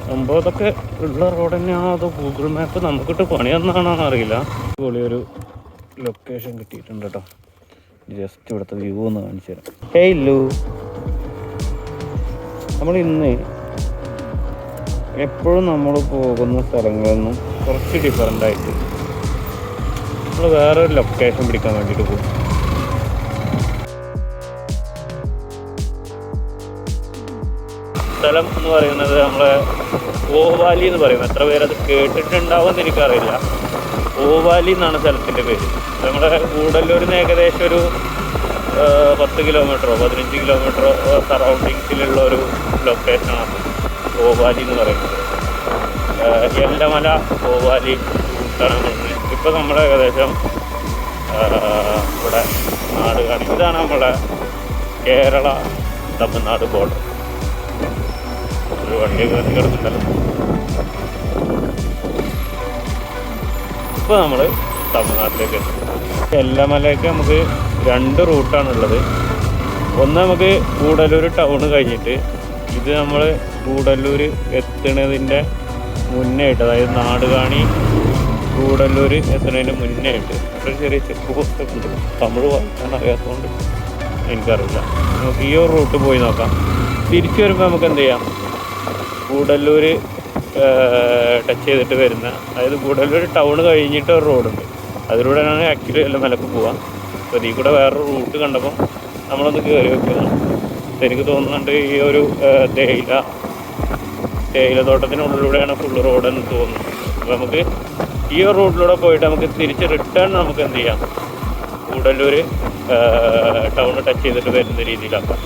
സംഭവം ഇതൊക്കെ ഉള്ള റോഡ് തന്നെയാണോ അതോ ഗൂഗിൾ മാപ്പ് നമുക്കിട്ട് പണി തന്നാണോ അറിയില്ല. പൊളിയൊരു ലൊക്കേഷൻ കിട്ടിയിട്ടുണ്ട് കേട്ടോ. ജസ്റ്റ് ഇവിടുത്തെ വ്യൂ ഒന്ന് കാണിച്ചു തരാം. ഹേയ് ലു, നമ്മൾ ഇന്ന് എപ്പോഴും നമ്മൾ പോകുന്ന സ്ഥലങ്ങളിൽ നിന്നും കുറച്ച് ഡിഫറൻ്റായിട്ട് നമ്മൾ വേറൊരു ലൊക്കേഷൻ പിടിക്കാൻ വേണ്ടിയിട്ട് പോകും. സ്ഥലം എന്ന് പറയുന്നത് നമ്മളെ ഓവാലി എന്ന് പറയും. എത്ര പേരത് കേട്ടിട്ടുണ്ടാവുമെന്ന് എനിക്കറിയില്ല. ഓവാലി എന്നാണ് സ്ഥലത്തിൻ്റെ പേര്. നമ്മുടെ ഗൂഡല്ലൂരിൽ നിന്ന് ഏകദേശം ഒരു 10 കിലോമീറ്ററോ 15 കിലോമീറ്ററോ സറൗണ്ടിങ്സിലുള്ള ഒരു ലൊക്കേഷനാണ് ഓവാലി എന്ന് പറയുന്നത്. എല്ലമല ഓവാലി റൂട്ടാണ് നമ്മൾ ഇപ്പോൾ നമ്മുടെ ഏകദേശം ഇവിടെ നാട് കാണി. ഇതാണ് നമ്മളെ കേരള തമിഴ്നാട് ബോർഡർ. ഒരു വണ്ടിയൊക്കെ കിടക്കുന്നുണ്ടല്ലോ. ഇപ്പോൾ നമ്മൾ തമിഴ്നാട്ടിലേക്ക് എത്തും. എല്ലമലയ്ക്ക് നമുക്ക് 2 റൂട്ടാണുള്ളത്. ഒന്ന് നമുക്ക് ഗൂഡല്ലൂർ ടൗണ് കഴിഞ്ഞിട്ട്, ഇത് നമ്മൾ ഗൂഡല്ലൂർ എത്തുന്നതിൻ്റെ മുന്നേ ആയിട്ട്, അതായത് നാടുകാണി ഗൂഡല്ലൂർ എത്തുന്നതിന് മുന്നേ ആയിട്ട് ഒരു ചെറിയ ചെക്ക് പോസ്റ്റൊക്കെ ഉണ്ട്. തമിഴ് വായിക്കാൻ അറിയാത്തതുകൊണ്ട് എനിക്കറിയില്ല. നമുക്ക് ഈ ഒരു റൂട്ട് പോയി നോക്കാം. തിരിച്ചു വരുമ്പോൾ നമുക്ക് എന്ത് ചെയ്യാം, ഗൂഡല്ലൂർ ടച്ച് ചെയ്തിട്ട് വരുന്ന, അതായത് ഗൂഡല്ലൂർ ടൗൺ കഴിഞ്ഞിട്ട് ഒരു റോഡുണ്ട്, അതിലൂടെയാണ് ആക്ച്വലി എല്ലമലക്ക് പോവാം. അപ്പോൾ ഇതിൽ കൂടെ വേറൊരു റൂട്ട് കണ്ടപ്പോൾ നമ്മളൊന്ന് കയറി വെക്കുന്നതാണ്. എനിക്ക് തോന്നുന്നുണ്ട് ഈ ഒരു തേയിലത്തോട്ടത്തിനുള്ളിലൂടെയാണ് ഫുള്ള് റോഡെന്ന് തോന്നുന്നു. അപ്പോൾ നമുക്ക് ഈ ഒരു റൂട്ടിലൂടെ പോയിട്ട് നമുക്ക് തിരിച്ച് റിട്ടേൺ നമുക്ക് എന്ത് ചെയ്യാം, ഗൂഡല്ലൂർ ടൗൺ ടച്ച് ചെയ്തിട്ട് വരുന്ന രീതിയിലാക്കാം.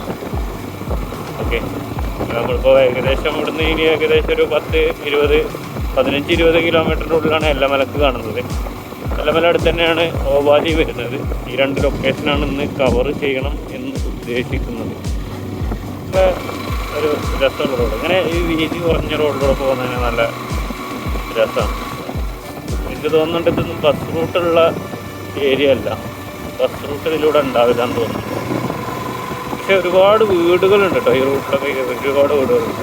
ഓക്കെ, നമ്മളിപ്പോൾ ഏകദേശം ഇവിടുന്ന് ഇനി ഏകദേശം ഒരു 15-20 കിലോമീറ്ററിൻ്റെ ഉള്ളിലാണ് എല്ലമലക്ക് കാണുന്നത്. എല്ലമല അടുത്ത് തന്നെയാണ് ഓവാലി വരുന്നത്. ഈ 2 ലൊക്കേഷനാണ് ഇന്ന് കവർ ചെയ്യണം എന്ന് ഉദ്ദേശിക്കുന്നത്. ഇപ്പോൾ ഒരു രസമുള്ള റോഡ്, ഇങ്ങനെ ഈ വീതി കുറഞ്ഞ റോഡിലൂടെ പോകുന്നതിന് നല്ല രസമാണ്. എനിക്ക് തോന്നുന്നുണ്ട് ഇതൊന്നും ബസ് റൂട്ടുള്ള ഏരിയ അല്ല, ബസ് റൂട്ട് ഇതിലൂടെ ഉണ്ടാവില്ല എന്ന് തോന്നുന്നു. പക്ഷെ ഒരുപാട് വീടുകളുണ്ട് കേട്ടോ ഈ റൂട്ടിലൊക്കെ. ഒരുപാട് വീടുകളുണ്ട്.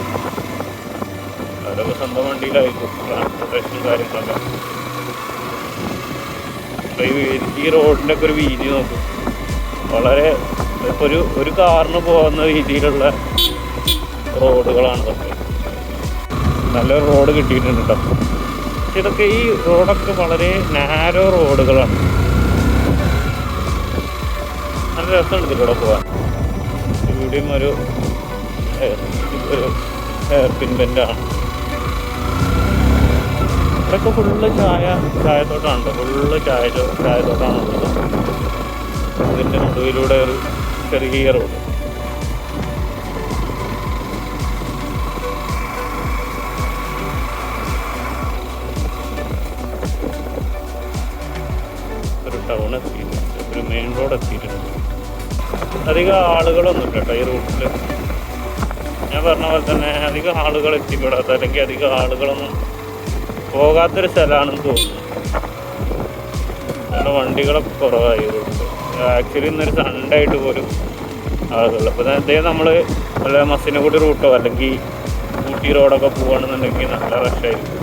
അവരൊക്കെ സ്വന്തം വണ്ടിയിലായിരിക്കും ട്രാൻസ്പോർട്ടേഷൻ കാര്യങ്ങളൊക്കെ. അപ്പോൾ ഈ റോഡിൻ്റെ ഒക്കെ ഒരു വീതി നോക്കും, വളരെ ഇപ്പോൾ ഒരു കാറിന് പോകുന്ന രീതിയിലുള്ള റോഡുകളാണ് ഇതൊക്കെ. നല്ലൊരു റോഡ് കിട്ടിയിട്ടുണ്ട് കേട്ടോ. പക്ഷെ ഇതൊക്കെ ഈ റോഡൊക്കെ വളരെ നാരോ റോഡുകളാണ്. നല്ല രസമുണ്ട് ഇതിലൂടെ പോകാൻ. ഇവിടെയും ഒരു ഹെയർപിൻ ബെൻഡാണ്. ഇവിടെയൊക്കെ ഫുള്ള് ചായത്തോട്ടമാണ്. ഫുള്ള് ചായത്തോട്ടമാണുള്ളത്. അതിൻ്റെ നടുവിലൂടെ ഒരു ചെറിയ റോഡ്. ഒരു ടൗൺ എത്തിയിട്ടുണ്ട്, ഒരു മെയിൻ റോഡ് എത്തിയിട്ടുണ്ട്. അധികം ആളുകളൊന്നും കേട്ടോ ഈ റൂട്ടിൽ. ഞാൻ പറഞ്ഞ പോലെ തന്നെ അധികം ആളുകൾ എത്തിപ്പെടാത്ത, അല്ലെങ്കിൽ അധികം ആളുകളൊന്നും പോകാത്തൊരു സ്ഥലമാണെന്ന് തോന്നുന്നു. കാരണം വണ്ടികളൊക്കെ കുറവായി ഈ റൂട്ടിൽ. ആക്ച്വലി ഇന്നൊരു സൺഡേ ആയിട്ട് പോലും ആളുകളില്ല. അപ്പോൾ അദ്ദേഹം നമ്മൾ വല്ല മസിനഗുഡി റൂട്ടോ അല്ലെങ്കിൽ ഊട്ടി റോഡൊക്കെ പോവുകയാണെന്നുണ്ടെങ്കിൽ നല്ല റഷായിരിക്കും.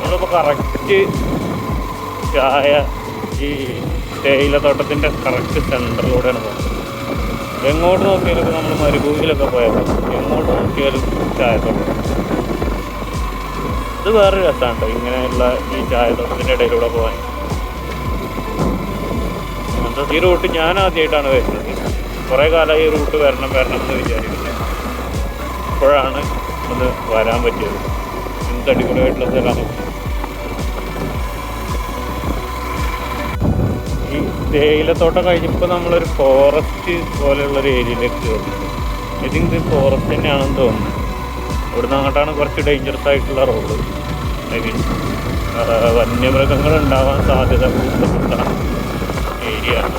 നമ്മളിപ്പോൾ കറക്റ്റ് ഈ തേയിലത്തോട്ടത്തിൻ്റെ കറക്റ്റ് സെൻറ്ററിലൂടെയാണ് പോകുന്നത്. എങ്ങോട്ട് നോക്കിയാലും ഇപ്പോൾ നമ്മൾ മരുഭൂമിയിലൊക്കെ പോയാൽ എങ്ങോട്ട് നോക്കിയാലും ചായത്തോട്ടം. ഇത് വേറൊരു രസമാണ് കേട്ടോ, ഇങ്ങനെയുള്ള ഈ ചായത്തോട്ടത്തിൻ്റെ ഇടയിലൂടെ പോകാൻ. ഈ റൂട്ട് ഞാൻ ആദ്യമായിട്ടാണ് വരുന്നത്. കുറേ കാലം ഈ റൂട്ട് വരണം എന്ന് വിചാരിക്കുന്നത്. ഇപ്പോഴാണ് ഒന്ന് വരാൻ പറ്റിയത്. എന്ത് അടിപൊളിയായിട്ടുള്ള സ്ഥലമാണ്. ഈ തേയിലത്തോട്ടം കഴിഞ്ഞപ്പോൾ നമ്മളൊരു ഫോറസ്റ്റ് പോലെയുള്ളൊരു ഏരിയയിലേക്ക് കയറുന്നത്. ഇത് ഫോറസ്റ്റ് തന്നെയാണെന്ന് തോന്നുന്നു. ഇവിടുന്ന് അങ്ങോട്ടാണ് കുറച്ച് ഡേഞ്ചറസ് ആയിട്ടുള്ള റോഡ്. ഐ മീൻ വന്യമൃഗങ്ങൾ ഉണ്ടാവാൻ സാധ്യത കൂടുതലുള്ള ഏരിയ ആണ്.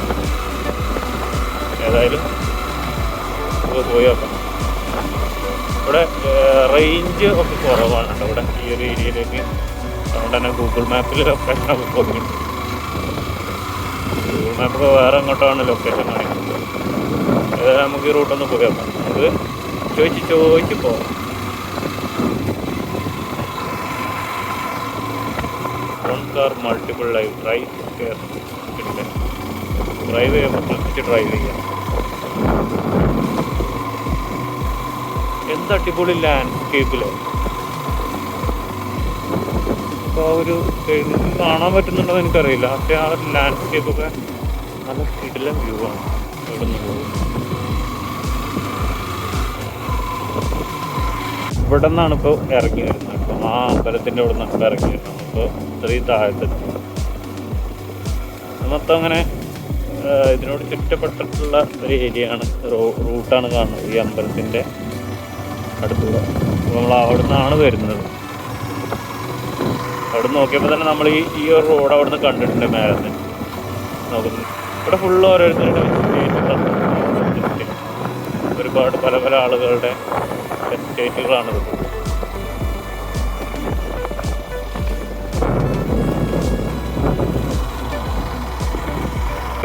ഏതായാലും പോയി നോക്കാം. ഇവിടെ റേഞ്ച് ഒക്കെ കുറവാണ് കേട്ടോ ഇവിടെ ഈ ഒരു ഏരിയയിലേക്ക്. അതുകൊണ്ട് തന്നെ ഗൂഗിൾ മാപ്പിൽ ലൊക്കേഷനൊക്കെ കൊടുക്കുന്നുണ്ട്. മാപ്പൊക്കെ വേറെ എങ്ങോട്ടാണ് ലൊക്കേഷൻ കാണിക്കുന്നത്. ഏതായാലും നമുക്ക് ഈ റൂട്ടൊന്ന് പോയി നോക്കാം. നമുക്ക് ചോദിച്ച് പോകാം. One car multiple live drive drive ചെയ്യുമ്പോൾ ശ്രദ്ധിച്ച് ഡ്രൈവ് ചെയ്യാം. എന്ത് അടിപൊളി ലാൻഡ്സ്കേപ്പിലോ. അപ്പോൾ ആ ഒരു കാണാൻ പറ്റുന്നുണ്ടോ എനിക്കറിയില്ല. പക്ഷേ ആ ഒരു ലാൻഡ്സ്കേപ്പൊക്കെ നല്ല കിടിലൻ വ്യൂ ആണ്. ഇവിടെ നിന്ന് പോകും. ഇവിടെ നിന്നാണ് ഇപ്പോൾ ഇറങ്ങി വരുന്നത്. ഇപ്പം ആ അമ്പലത്തിൻ്റെ അവിടെ നിന്നാണ് ഇപ്പോൾ ഇറങ്ങി വരുന്നത്. അപ്പോൾ ഇത്രയും താഴത്തെത്തി. മൊത്തം അങ്ങനെ ഇതിനോട് ചുറ്റപ്പെട്ടിട്ടുള്ള ഒരു ഏരിയയാണ്, റൂട്ടാണ് കാണുന്നത് ഈ അമ്പലത്തിൻ്റെ അടുത്തുള്ള. നമ്മൾ അവിടെ നിന്നാണ് വരുന്നത്. അവിടെ നോക്കിയപ്പോൾ തന്നെ നമ്മൾ ഈ ഒരു റോഡ് അവിടെ നിന്ന് കണ്ടിട്ടുണ്ട്. മേലെ നിന്ന് നോക്കുന്നത് ഇവിടെ ഫുള്ള് ഓരോരുത്തരുടെ ഒരുപാട് പല പല ആളുകളുടെ എസ്റ്റേറ്റുകളാണിത്.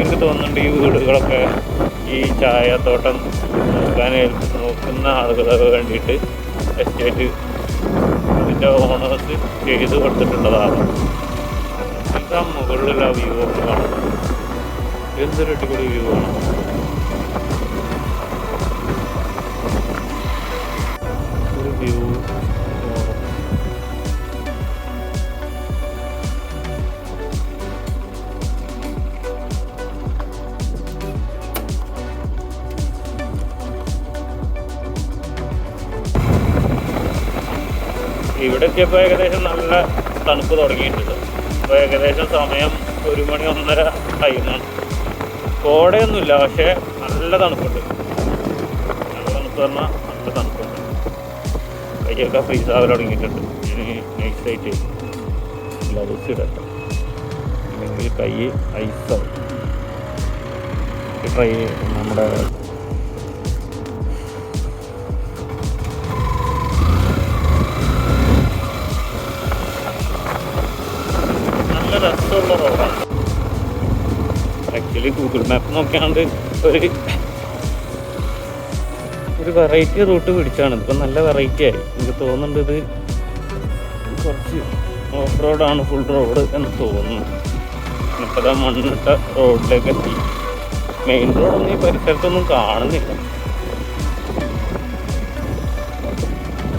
എനിക്ക് തോന്നുന്നുണ്ട് ഈ വീടുകളൊക്കെ ഈ ചായത്തോട്ടം നോക്കുന്ന ആളുകൾക്ക് വേണ്ടിയിട്ട് എസ്റ്റേറ്റ് ഇതിൻ്റെ ഓണേഴ്സ് ചെയ്ത് കൊടുത്തിട്ടുള്ളതാണ്. എനിക്ക് ആ മുകളിലുള്ള വ്യൂ ഒക്കെ കാണും. എന്തൊരു അടിപൊളി വ്യൂ ആണ്. ഒരു വ്യൂ ഇവിടെ എത്തിയപ്പോൾ ഏകദേശം നല്ല തണുപ്പ് തുടങ്ങിയിട്ടുണ്ട്. ഇപ്പോൾ ഏകദേശം സമയം 1 മണി 1:30 ടൈമാണ്. കോടയൊന്നുമില്ല, പക്ഷേ നല്ല തണുപ്പുണ്ട്. നല്ല തണുപ്പ് പറഞ്ഞാൽ നല്ല തണുപ്പുണ്ട്. കൈയൊക്കെ ഫ്രീസ് ആവാൻ തുടങ്ങിയിട്ടുണ്ട്. ഇനി നൈസായിട്ട് ഗ്ലൗസ് ഇടട്ടെ, അല്ലെങ്കിൽ കൈ ഐസാവും. ട്രൈ നമ്മുടെ രസമുള്ള റോഡാണ്. ആക്ച്വലി ഗൂഗിൾ മാപ്പ് നോക്കിയാണ്ട് ഒരു വെറൈറ്റി റൂട്ട് പിടിച്ചാണ്. ഇതിപ്പോൾ നല്ല വെറൈറ്റി ആയി. എനിക്ക് തോന്നുന്നുണ്ട് ഇത് കുറച്ച് ഓഫ് റോഡാണ്, ഫുൾ റോഡ് എന്ന് തോന്നുന്നു. ഇപ്പോൾ ആ മണ്ണിട്ട റോഡിലേക്ക് എത്തി. മെയിൻ റോഡൊന്നും ഈ പരിസരത്തൊന്നും കാണുന്നില്ല.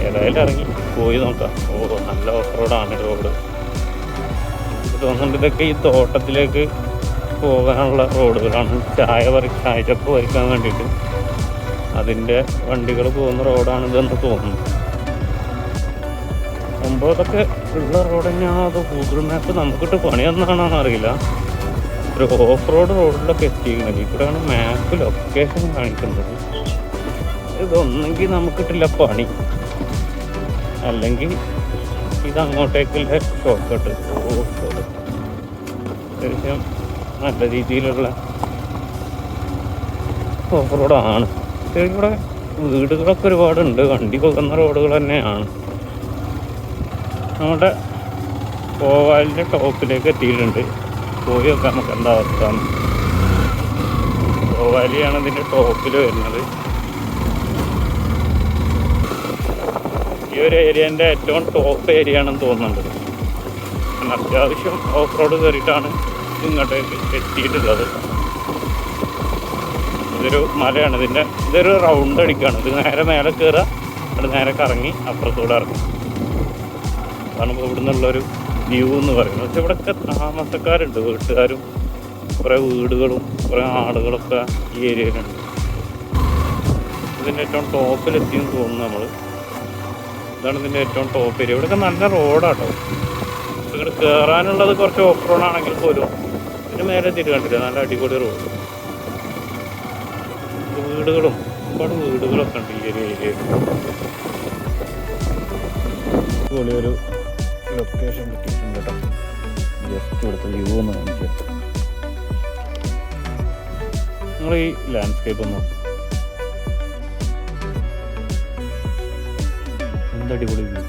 ഏതായാലും ഇറങ്ങി പോയി നോക്കാം. നല്ല ഓഫ് റോഡാണ് റോഡ്. തോന്നുന്നുണ്ട് ഇതൊക്കെ ഈ തോട്ടത്തിലേക്ക് പോകാനുള്ള റോഡുകളാണ്. ചായച്ചപ്പ് പറിക്കാൻ വേണ്ടിയിട്ട് അതിൻ്റെ വണ്ടികൾ പോകുന്ന റോഡാണ് ഇതെന്ന് തോന്നുന്നു. മുമ്പതൊക്കെ ഉള്ള റോഡ് തന്നെയാണോ അതോ ഗൂഗിൾ മാപ്പ് നമുക്കിട്ട് പണിയൊന്നാണോ അറിയില്ല. ഒരു ഓഫ് റോഡിലൊക്കെ എത്തിക്കുന്നത്. ഇവിടെയാണ് മാപ്പ് ലൊക്കേഷൻ കാണിക്കുന്നത്. ഇതൊന്നെങ്കിൽ നമുക്കിട്ടില്ല പണി, അല്ലെങ്കിൽ ഇതങ്ങോട്ടേക്കുള്ള ഷോർട്ട് കട്ട്. അത്യാവശ്യം നല്ല രീതിയിലുള്ള ഓഫ് റോഡാണ്. ഇവിടെ വീടുകളൊക്കെ ഒരുപാടുണ്ട്. വണ്ടി പോകുന്ന റോഡുകൾ തന്നെയാണ്. നമ്മുടെ കോവാലിൻ്റെ ടോപ്പിലേക്ക് എത്തിയിട്ടുണ്ട്. പോയി നോക്കാം നമുക്ക് എന്താ അവസ്ഥ. കോവാലിയാണ് ഇതിൻ്റെ ടോപ്പിൽ വരുന്നത്. ഈ ഒരു ഏരിയൻ്റെ ഏറ്റവും ടോപ്പ് ഏരിയ ആണെന്ന് തോന്നുന്നുണ്ട്. അത്യാവശ്യം ഓഫ് റോഡ് കയറിയിട്ടാണ് ഇങ്ങോട്ടേക്ക് എത്തിയിട്ടുള്ളത്. ഇതൊരു മലയാണ്. ഇതൊരു റൗണ്ട് അടിക്കുകയാണ്. ഇത് നേരെ മേലെ കയറുക, അത് നേരെ കറങ്ങി അപ്പുറത്തൂടെ ഇറങ്ങും. അതാണ് ഇപ്പോൾ ഇവിടെ നിന്നുള്ളൊരു വ്യൂ എന്ന് പറയുന്നത്. പക്ഷെ ഇവിടെയൊക്കെ താമസക്കാരുണ്ട്, വീട്ടുകാരും കുറേ വീടുകളും കുറേ ആളുകളൊക്കെ ഈ ഏരിയയിലുണ്ട്. ഇതിൻ്റെ ഏറ്റവും ടോപ്പിലെത്തിയെന്ന് തോന്നുന്നു നമ്മൾ. ഇതാണ് ഇതിൻ്റെ ഏറ്റവും ടോപ്പ് ഏരിയ. ഇവിടെയൊക്കെ നല്ല റോഡാട്ടോ. ഇവിടെ കയറാനുള്ളത് കുറച്ച് ഓഫ് റോഡ് ആണെങ്കിൽ പോലും ഇതിന് മേലെ എത്തിയിട്ട് കണ്ടില്ല. നല്ല അടിപൊളി റോഡ്. വീടുകളും ഒരുപാട് വീടുകളൊക്കെ ഉണ്ട് ഈ ഒരു ഏരിയയിൽ. അടിപൊളിയൊരു ലൊക്കേഷൻ കിട്ടിയിട്ടുണ്ട് കേട്ടോ. ജസ്റ്റ് ഇവിടുത്തെ വ്യൂ ഒന്ന് കാണിച്ചു. നിങ്ങൾ ഈ ലാൻഡ്സ്കേപ്പ് ഒന്ന് എന്തടിപൊളി വ്യൂ.